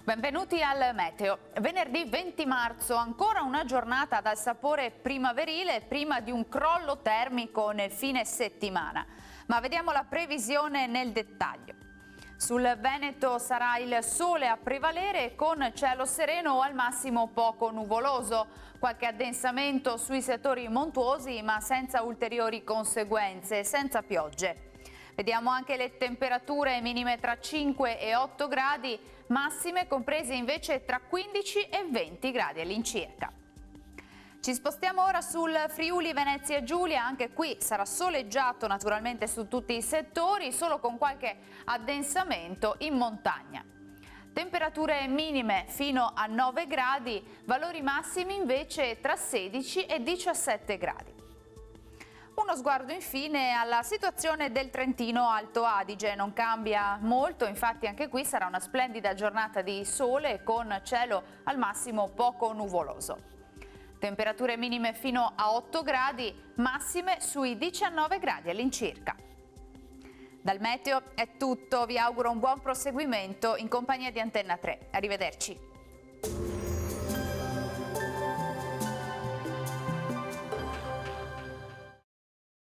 Benvenuti al Meteo. Venerdì 20 marzo, ancora una giornata dal sapore primaverile prima di un crollo termico nel fine settimana. Ma vediamo la previsione nel dettaglio. Sul Veneto sarà il sole a prevalere con cielo sereno o al massimo poco nuvoloso. Qualche addensamento sui settori montuosi ma senza ulteriori conseguenze, senza piogge. Vediamo anche le temperature minime tra 5 e 8 gradi, massime comprese invece tra 15 e 20 gradi all'incirca. Ci spostiamo ora sul Friuli Venezia Giulia, anche qui sarà soleggiato naturalmente su tutti i settori, solo con qualche addensamento in montagna. Temperature minime fino a 9 gradi, valori massimi invece tra 16 e 17 gradi. Uno sguardo infine alla situazione del Trentino Alto Adige, non cambia molto, infatti anche qui sarà una splendida giornata di sole con cielo al massimo poco nuvoloso. Temperature minime fino a 8 gradi, massime sui 19 gradi all'incirca. Dal meteo è tutto, vi auguro un buon proseguimento in compagnia di Antenna 3. Arrivederci.